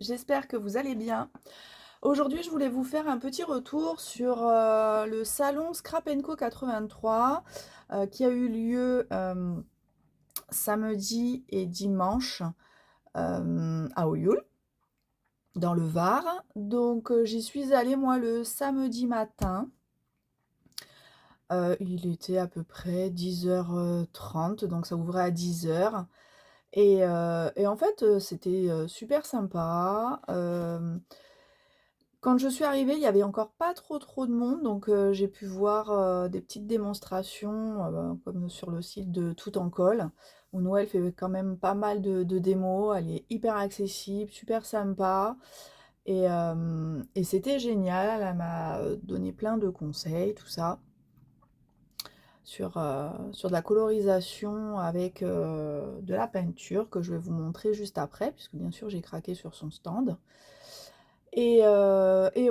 j'espère que vous allez bien. Aujourd'hui, je voulais vous faire un petit retour sur le salon Scrap Co 83 qui a eu lieu samedi et dimanche à Oyoul, dans le Var. Donc, j'y suis allée moi le samedi matin. Il était à peu près 10h30, donc ça ouvrait à 10h. Et en fait, c'était super sympa. Quand je suis arrivée, il y avait encore pas trop de monde, donc j'ai pu voir, des petites démonstrations, comme sur le site de Tout en Colle, où Noël fait quand même pas mal de démos. Elle est hyper accessible, super sympa et c'était génial. Elle m'a, donné plein de conseils, tout ça, sur de la colorisation avec, de la peinture que je vais vous montrer juste après, puisque bien sûr j'ai craqué sur son stand. Et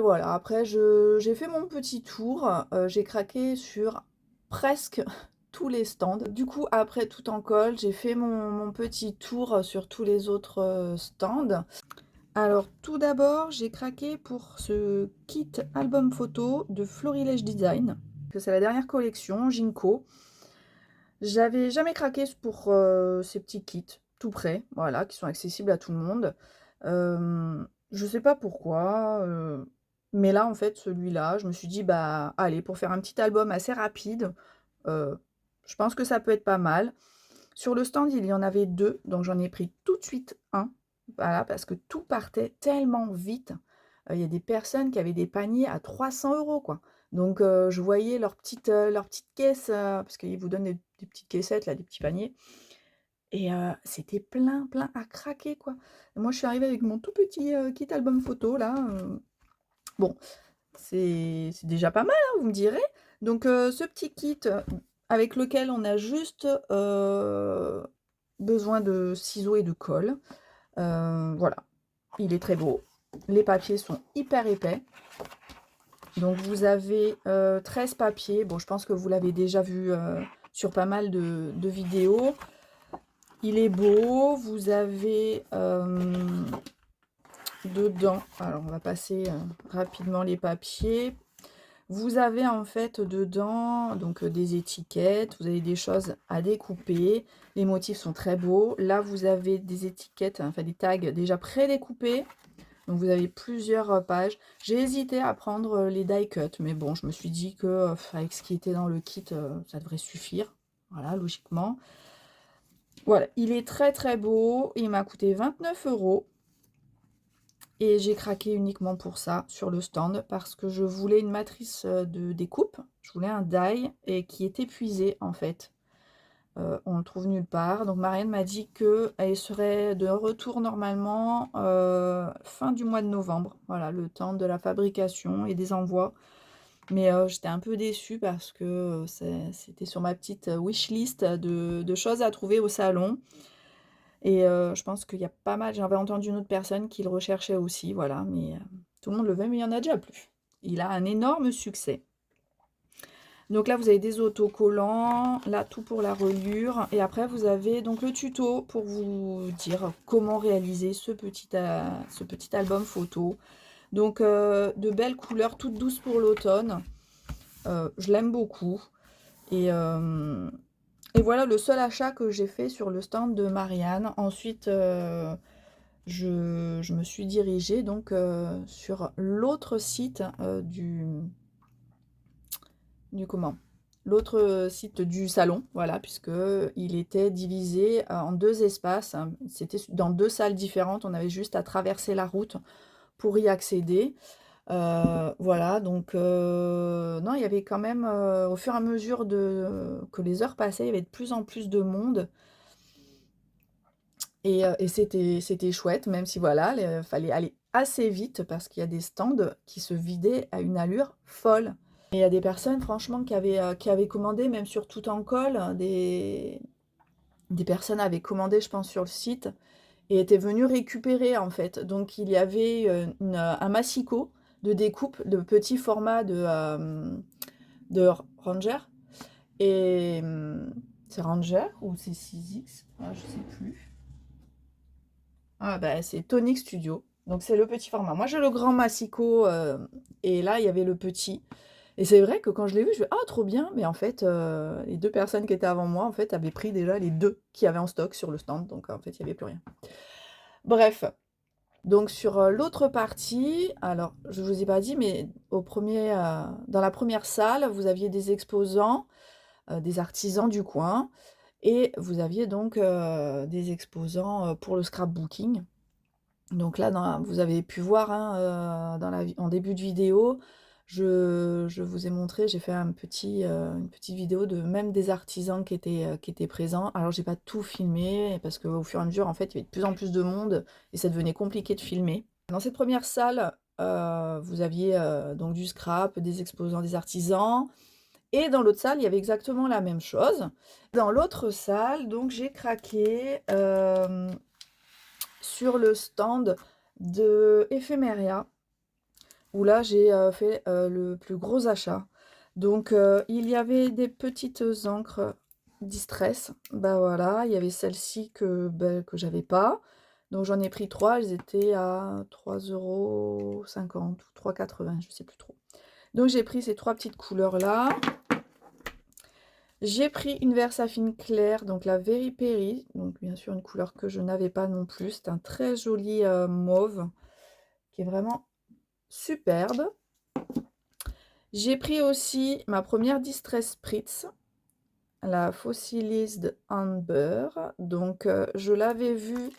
voilà, après j'ai fait mon petit tour, j'ai craqué sur presque tous les stands. Du coup, après Tout en Colle, j'ai fait mon petit tour sur tous les autres stands. Alors tout d'abord, j'ai craqué pour ce kit album photo de Florilège Design, que c'est la dernière collection, Ginko. J'avais jamais craqué pour ces petits kits, tout prêts, voilà, qui sont accessibles à tout le monde. Je sais pas pourquoi, mais là, en fait, celui-là, je me suis dit, bah, allez, pour faire un petit album assez rapide, heu, je pense que ça peut être pas mal. Sur le stand, il y en avait 2, donc j'en ai pris tout de suite un, voilà, parce que tout partait tellement vite. Il y a des personnes qui avaient des paniers à 300 € quoi. Donc je voyais leur petite caisse, parce qu'ils vous donnent des petites caissettes là, des petits paniers et c'était plein à craquer quoi. Et moi je suis arrivée avec mon tout petit, kit album photo là, bon, c'est déjà pas mal, hein, vous me direz. Donc ce petit kit, avec lequel on a juste, besoin de ciseaux et de colle. Voilà, il est très beau. Les papiers sont hyper épais. Donc vous avez 13 papiers. Bon, je pense que vous l'avez déjà vu sur pas mal de vidéos. Il est beau. Vous avez dedans, alors on va passer rapidement les papiers. Vous avez en fait dedans donc des étiquettes, vous avez des choses à découper. Les motifs sont très beaux. Là, vous avez des étiquettes, enfin des tags déjà pré-découpés. Donc vous avez plusieurs pages. J'ai hésité à prendre les die cut, mais bon, je me suis dit que avec ce qui était dans le kit, ça devrait suffire. Voilà, logiquement. Voilà, il est très beau. Il m'a coûté 29 € et j'ai craqué uniquement pour ça sur le stand parce que je voulais une matrice de découpe. Je voulais un die et qui est épuisé en fait. On le trouve nulle part. Donc Marianne m'a dit qu'elle serait de retour normalement fin du mois de novembre. Voilà, le temps de la fabrication et des envois. Mais j'étais un peu déçue parce que c'était sur ma petite wishlist de choses à trouver au salon. Et je pense qu'il y a pas mal, j'avais entendu une autre personne qui le recherchait aussi, voilà. Mais tout le monde le veut, mais il n'y en a déjà plus. Il a un énorme succès. Donc là, vous avez des autocollants, là, tout pour la reliure. Et après, vous avez donc le tuto pour vous dire comment réaliser ce petit album photo. Donc, de belles couleurs, toutes douces pour l'automne. Je l'aime beaucoup. Et, euh, et voilà le seul achat que j'ai fait sur le stand de Marianne. Ensuite, je me suis dirigée donc sur l'autre site du comment? L'autre site du salon, voilà, puisque il était divisé en 2 espaces, hein. C'était dans 2 salles différentes, on avait juste à traverser la route pour y accéder. Voilà, donc non, il y avait quand même, au fur et à mesure que les heures passaient, il y avait de plus en plus de monde et c'était chouette, même si voilà, fallait aller assez vite parce qu'il y a des stands qui se vidaient à une allure folle. Et il y a des personnes, franchement, qui avaient commandé, même sur Tout en Colle, des personnes avaient commandé, je pense, sur le site, et étaient venues récupérer, en fait. Donc, il y avait un massicot de découpe de petits formats de Ranger. Et c'est Ranger ou c'est 6X? Ah, je sais plus. Ah, bah, c'est Tonic Studio. Donc c'est le petit format. Moi j'ai le grand massicot et là il y avait le petit. Et c'est vrai que quand je l'ai vu, je me «Ah trop bien!» mais en fait, les 2 personnes qui étaient avant moi, en fait, avaient pris déjà les 2 qu'il y avait en stock sur le stand, donc en fait, il y avait plus rien. Bref, donc sur, l'autre partie, alors je vous ai pas dit, mais dans la première salle, vous aviez des exposants, des artisans du coin et vous aviez donc, des exposants, pour le scrapbooking. Donc là, vous avez pu voir hein, en début de vidéo, je vous ai montré, j'ai fait une petite vidéo de même des artisans qui étaient présents. Alors j'ai pas tout filmé parce qu'au fur et à mesure, en fait, il y avait de plus en plus de monde et ça devenait compliqué de filmer. Dans cette première salle, vous aviez donc du scrap, des exposants, des artisans. Et dans l'autre salle, il y avait exactement la même chose. Dans l'autre salle, donc j'ai craqué sur le stand de Ephemeria, où là j'ai fait le plus gros achat. Donc il y avait des petites encres Distress, bah voilà, il y avait celle-ci que j'avais pas. Donc j'en ai pris 3, elles étaient à 3,50 € ou 3,80 €, je sais plus trop. Donc j'ai pris ces 3 petites couleurs-là. J'ai pris une Versafine claire, donc la Very Berry, donc bien sûr une couleur que je n'avais pas non plus. C'est un très joli mauve qui est vraiment superbe. J'ai pris aussi ma première Distress Spritz, la Fossilized Amber. Donc je l'avais vue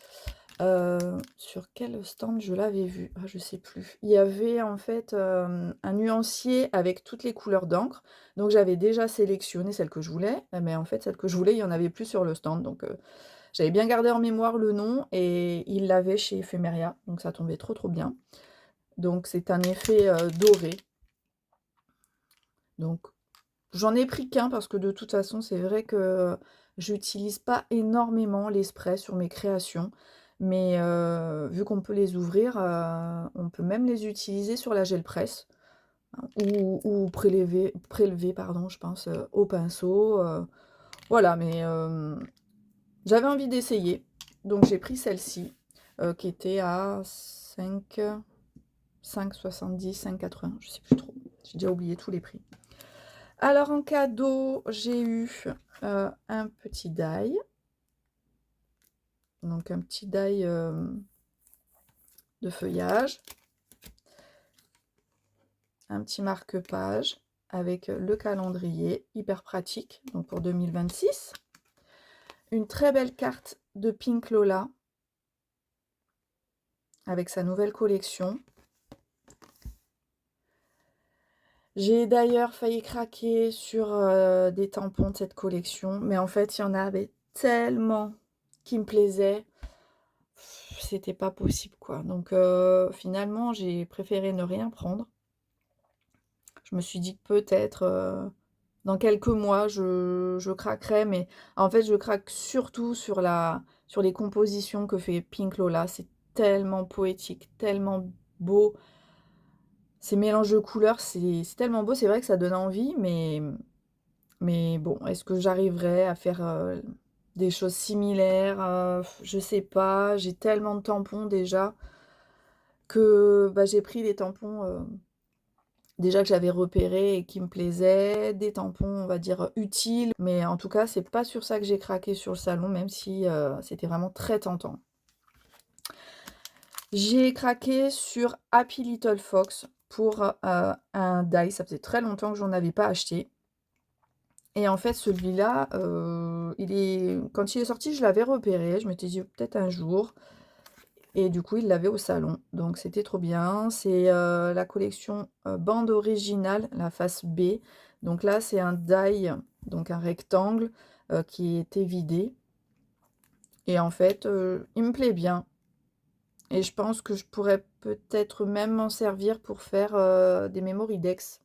sur quel stand je l'avais vue? Ah, je sais plus. Il y avait en fait un nuancier avec toutes les couleurs d'encre. Donc j'avais déjà sélectionné celle que je voulais, mais en fait celle que je voulais, il y en avait plus sur le stand. Donc j'avais bien gardé en mémoire le nom et il l'avait chez Ephemeria. Donc ça tombait trop trop bien. Donc c'est un effet doré. Donc j'en ai pris qu'un parce que de toute façon, c'est vrai que j'utilise pas énormément les sprays sur mes créations. Mais vu qu'on peut les ouvrir, on peut même les utiliser sur la gel presse hein, ou prélever pardon, je pense, au pinceau. Voilà, mais j'avais envie d'essayer. Donc j'ai pris celle-ci qui était à 5,70, 5,80, je sais plus trop. J'ai déjà oublié tous les prix. Alors en cadeau, j'ai eu un petit die. Donc un petit die de feuillage. Un petit marque-page avec le calendrier, hyper pratique, donc pour 2026. Une très belle carte de Pink Lola avec sa nouvelle collection. J'ai d'ailleurs failli craquer sur des tampons de cette collection, mais en fait, il y en avait tellement qui me plaisaient, c'était pas possible quoi. Donc finalement, j'ai préféré ne rien prendre. Je me suis dit que peut-être dans quelques mois, je craquerai, mais en fait, je craque surtout sur les compositions que fait Pink Lola. C'est tellement poétique, tellement beau. Ces mélanges de couleurs, c'est tellement beau. C'est vrai que ça donne envie, mais bon, est-ce que j'arriverai à faire des choses similaires? Je sais pas. J'ai tellement de tampons déjà que bah, j'ai pris les tampons déjà que j'avais repérés et qui me plaisaient, des tampons, on va dire, utiles. Mais en tout cas, c'est pas sur ça que j'ai craqué sur le salon, même si c'était vraiment très tentant. J'ai craqué sur Happy Little Fox pour un die. Ça faisait très longtemps que j'en avais pas acheté. Et en fait, celui-là, quand il est sorti, je l'avais repéré. Je m'étais dit peut-être un jour. Et du coup, il l'avait au salon. Donc, c'était trop bien. C'est la collection bande originale, la face B. Donc là, c'est un die, donc un rectangle qui était vidé. Et en fait, il me plaît bien. Et je pense que je pourrais peut-être même m'en servir pour faire des Memoridex.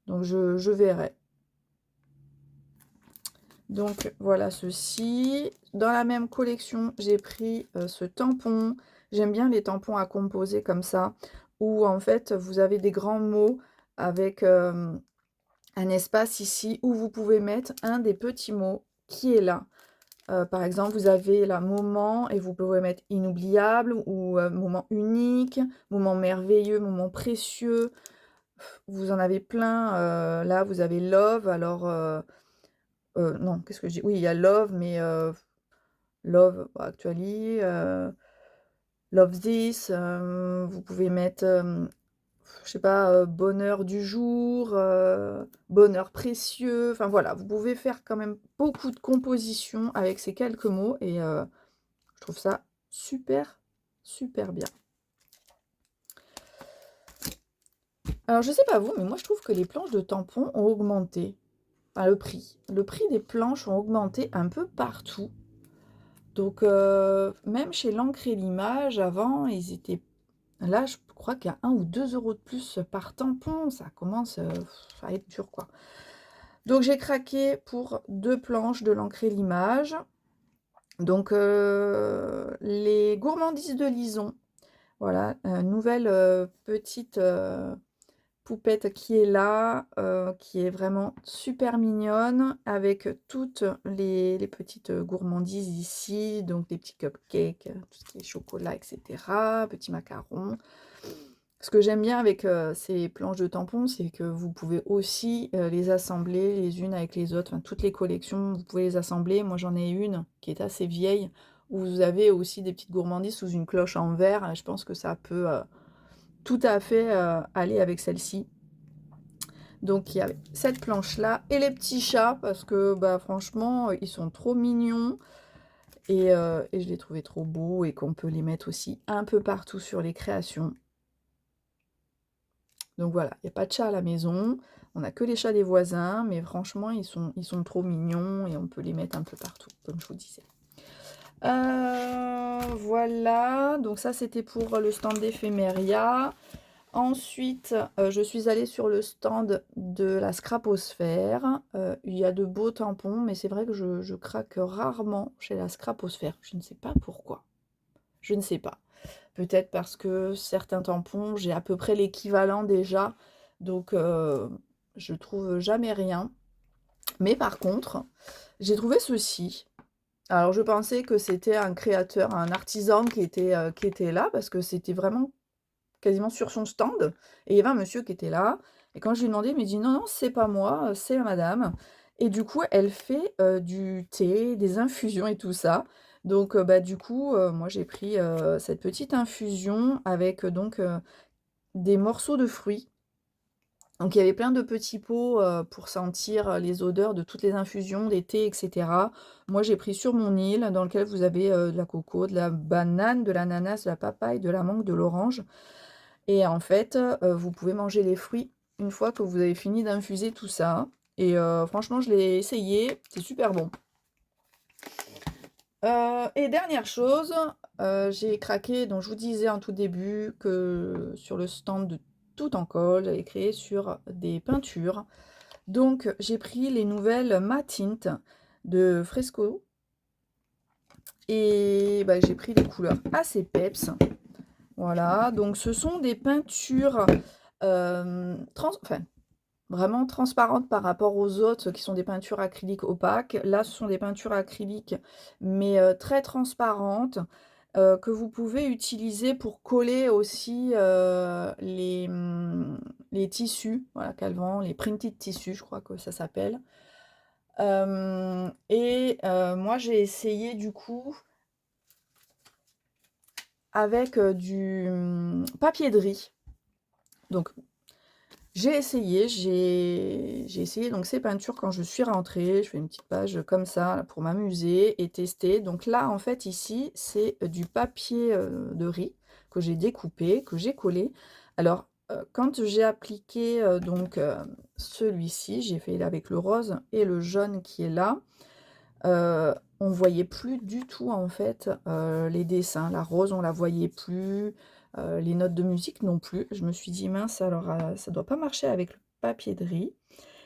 Donc, je verrai. Donc, voilà ceci. Dans la même collection, j'ai pris ce tampon. J'aime bien les tampons à composer comme ça, où en fait, vous avez des grands mots avec un espace ici où vous pouvez mettre un des petits mots qui est là. Par exemple, vous avez là moment et vous pouvez mettre inoubliable ou moment unique, moment merveilleux, moment précieux. Vous en avez plein. Là, vous avez love. Alors, non, qu'est-ce que j'ai? Oui, il y a love, mais love actually, love this. Vous pouvez mettre, je sais pas, bonheur du jour, bonheur précieux. Enfin voilà, vous pouvez faire quand même beaucoup de compositions avec ces quelques mots et je trouve ça super, super bien. Alors je sais pas vous, mais moi je trouve que les planches de tampons ont augmenté. Enfin le prix. Le prix des planches ont augmenté un peu partout. Donc même chez l'encre et l'image, avant, ils étaient... Là, je crois qu'il y a 1 ou 2 euros de plus par tampon. Ça commence à être dur, quoi. Donc j'ai craqué pour 2 planches de l'encre et l'image. Donc les gourmandises de Lison. Voilà, nouvelle petite poupette qui est là, qui est vraiment super mignonne, avec toutes les petites gourmandises ici, donc des petits cupcakes, tout ce qui est chocolat, etc., petits macarons. Ce que j'aime bien avec ces planches de tampons, c'est que vous pouvez aussi les assembler les unes avec les autres, enfin, toutes les collections, vous pouvez les assembler. Moi j'en ai une qui est assez vieille, où vous avez aussi des petites gourmandises sous une cloche en verre. Je pense que ça peut tout à fait aller avec celle-ci. Donc il y a cette planche-là et les petits chats, parce que bah, franchement, ils sont trop mignons. Et je les trouvais trop beaux et qu'on peut les mettre aussi un peu partout sur les créations. Donc voilà, il n'y a pas de chat à la maison. On n'a que les chats des voisins, mais franchement, ils sont trop mignons et on peut les mettre un peu partout, comme je vous disais. Voilà, donc ça c'était pour le stand d'éphéméria. Ensuite, je suis allée sur le stand de la Scraposphère. Il y a de beaux tampons, mais c'est vrai que je craque rarement chez la Scraposphère. Je ne sais pas pourquoi. Je ne sais pas. Peut-être parce que certains tampons, j'ai à peu près l'équivalent déjà. Donc, je trouve jamais rien. Mais par contre, j'ai trouvé ceci. Alors, je pensais que c'était un créateur, un artisan qui était là, parce que c'était vraiment quasiment sur son stand. Et il y avait un monsieur qui était là. Et quand je lui ai demandé, il m'a dit non, non, c'est pas moi, c'est la madame. Et du coup, elle fait du thé, des infusions et tout ça. Donc, bah, du coup, moi, j'ai pris cette petite infusion avec des morceaux de fruits. Donc, il y avait plein de petits pots pour sentir les odeurs de toutes les infusions, des thés, etc. Moi, j'ai pris sur mon île, dans lequel vous avez de la coco, de la banane, de l'ananas, de la papaye, de la mangue, de l'orange. Et en fait, vous pouvez manger les fruits une fois que vous avez fini d'infuser tout ça. Et franchement, je l'ai essayé, c'est super bon. Et dernière chose, j'ai craqué, donc je vous disais en tout début que sur le stand de Tout en colle, j'avais créé sur des peintures. Donc j'ai pris les nouvelles Matint de Fresco. Et bah, j'ai pris des couleurs assez peps. Voilà, donc ce sont des peintures enfin, vraiment transparentes par rapport aux autres qui sont des peintures acryliques opaques. Là, ce sont des peintures acryliques, mais très transparentes, que vous pouvez utiliser pour coller aussi les tissus, voilà, Calvin, les printed tissus, je crois que ça s'appelle. Moi, j'ai essayé du coup avec du papier de riz. Donc, j'ai essayé donc ces peintures quand je suis rentrée. Je fais une petite page comme ça là, pour m'amuser et tester. Donc là, en fait, ici, c'est du papier de riz que j'ai découpé, que j'ai collé. Alors, quand j'ai appliqué celui-ci, j'ai fait avec le rose et le jaune qui est là. On voyait plus du tout en fait les dessins. La rose, on la voyait plus. Les notes de musique non plus. Je me suis dit mince, alors ça doit pas marcher avec le papier de riz.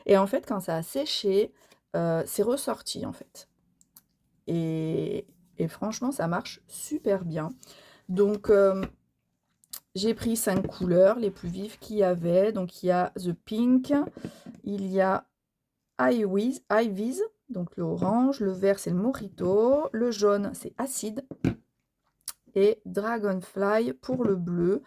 Et en fait, quand ça a séché, c'est ressorti en fait. Et, et franchement, ça marche super bien. Donc, j'ai pris 5 couleurs, les plus vives qu'il y avait. Donc, il y a The Pink, il y a Ivies, donc le orange, le vert c'est le mojito, le jaune c'est acide et Dragonfly pour le bleu.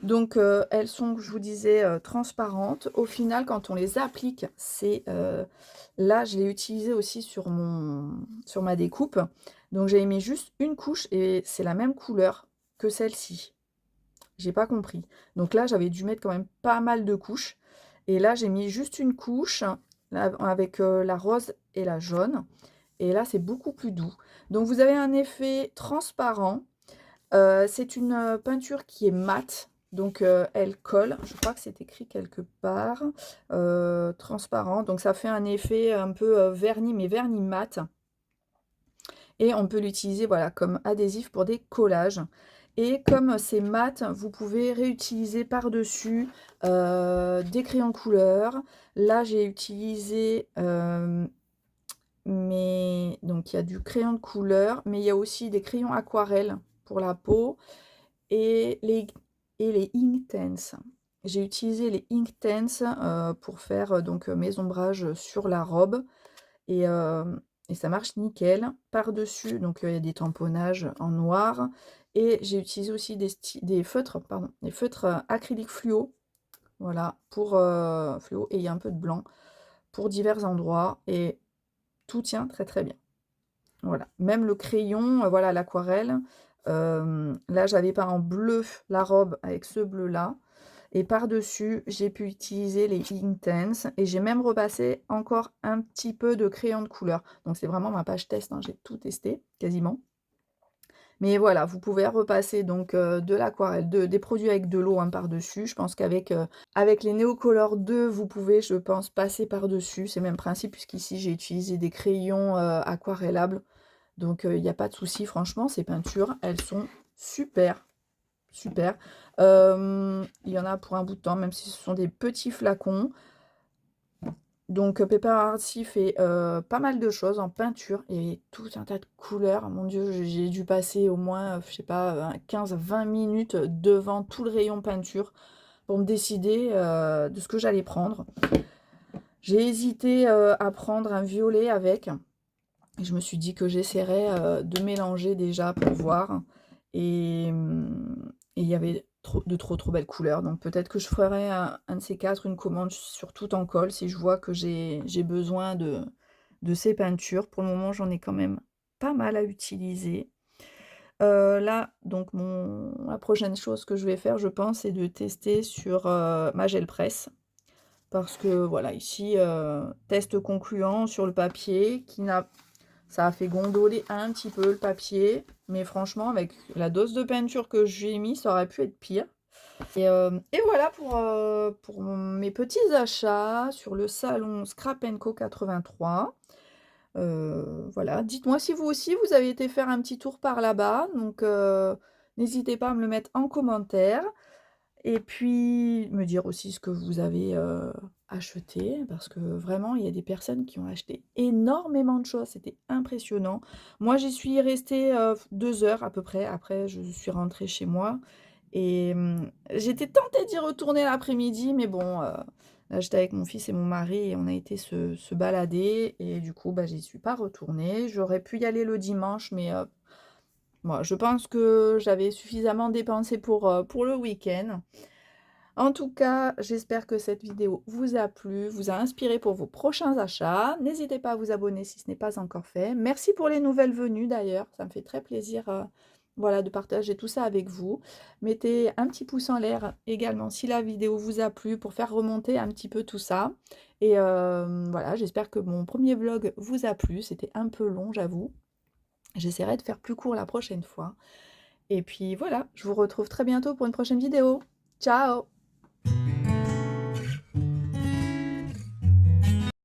Donc elles sont, je vous disais, transparentes. Au final, quand on les applique, c'est là je l'ai utilisé aussi sur ma découpe. Donc j'ai mis juste une couche et c'est la même couleur que celle-ci. J'ai pas compris. Donc là, j'avais dû mettre quand même pas mal de couches. Et là, j'ai mis juste une couche là, avec la rose et la jaune. Et là, c'est beaucoup plus doux. Donc vous avez un effet transparent. C'est une peinture qui est mate. Donc elle colle. Je crois que c'est écrit quelque part. Transparent. Donc ça fait un effet un peu vernis, mais vernis mat. Et on peut l'utiliser voilà, comme adhésif pour des collages. Et comme c'est mat, vous pouvez réutiliser par-dessus des crayons de couleur. Là, j'ai utilisé donc il y a du crayon de couleur, mais il y a aussi des crayons aquarelles pour la peau et les Inktense. J'ai utilisé les Inktense pour faire donc mes ombrages sur la robe. Et ça marche nickel. Par-dessus, donc il y a des tamponnages en noir. Et j'ai utilisé aussi des feutres, pardon, des feutres acryliques fluo. Voilà, pour fluo. Et il y a un peu de blanc pour divers endroits. Et tout tient très très bien. Voilà. Même le crayon, voilà, l'aquarelle. Là, j'avais peint en bleu la robe avec ce bleu-là. Et par-dessus, j'ai pu utiliser les Inktense et j'ai même repassé encore un petit peu de crayon de couleur. Donc c'est vraiment ma page test, hein, j'ai tout testé, quasiment. Mais voilà, vous pouvez repasser donc de l'aquarelle, des produits avec de l'eau hein, par-dessus. Je pense qu'avec avec les Neocolor 2, vous pouvez, je pense, passer par-dessus. C'est le même principe, puisqu'ici j'ai utilisé des crayons aquarellables. Donc il n'y a pas de souci, franchement, ces peintures, elles sont super. Super. Il y en a pour un bout de temps, même si ce sont des petits flacons. Donc Paper Artsy fait pas mal de choses en peinture et tout un tas de couleurs. Mon Dieu, j'ai dû passer au moins, je sais pas, 15-20 minutes devant tout le rayon peinture pour me décider de ce que j'allais prendre. J'ai hésité à prendre un violet avec. Et je me suis dit que j'essaierais de mélanger déjà pour voir. Et il y avait de trop belles couleurs. Donc peut-être que je ferai un de ces quatre, une commande sur tout en colle si je vois que j'ai besoin de ces peintures. Pour le moment, j'en ai quand même pas mal à utiliser. Là, donc la prochaine chose que je vais faire, je pense, c'est de tester sur ma gel presse. Parce que voilà, ici, test concluant sur le papier qui n'a ça a fait gondoler un petit peu le papier, mais franchement, avec la dose de peinture que j'ai mis, ça aurait pu être pire. Et voilà pour mes petits achats sur le salon Scrap Co 83. Voilà, dites-moi si vous aussi, vous avez été faire un petit tour par là-bas. Donc, n'hésitez pas à me le mettre en commentaire. Et puis, me dire aussi ce que vous avez acheté, parce que vraiment, il y a des personnes qui ont acheté énormément de choses, c'était impressionnant. Moi, j'y suis restée 2 heures à peu près, après je suis rentrée chez moi, et j'étais tentée d'y retourner l'après-midi, mais bon, là j'étais avec mon fils et mon mari, et on a été se balader, et du coup, bah, j'y suis pas retournée. J'aurais pu y aller le dimanche, mais moi, je pense que j'avais suffisamment dépensé pour le week-end. En tout cas, j'espère que cette vidéo vous a plu, vous a inspiré pour vos prochains achats. N'hésitez pas à vous abonner si ce n'est pas encore fait. Merci pour les nouvelles venues d'ailleurs, ça me fait très plaisir voilà, de partager tout ça avec vous. Mettez un petit pouce en l'air également si la vidéo vous a plu pour faire remonter un petit peu tout ça. Et voilà, j'espère que mon premier vlog vous a plu. C'était un peu long, j'avoue. J'essaierai de faire plus court la prochaine fois. Et puis voilà, je vous retrouve très bientôt pour une prochaine vidéo. Ciao!